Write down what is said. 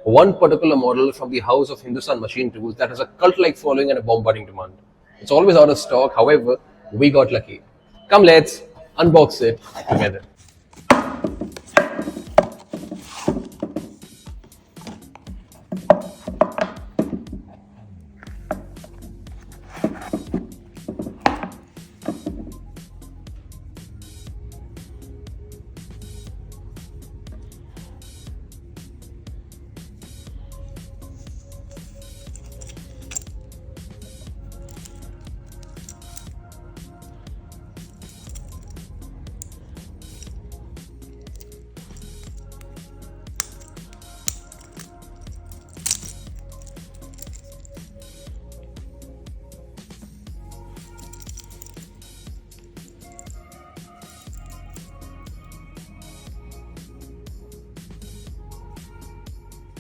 one particular model from the house of Hindustan Machine Tools that has a cult-like following and a bombarding demand. It's always out of stock. However, we got lucky. Come, let's unbox it together.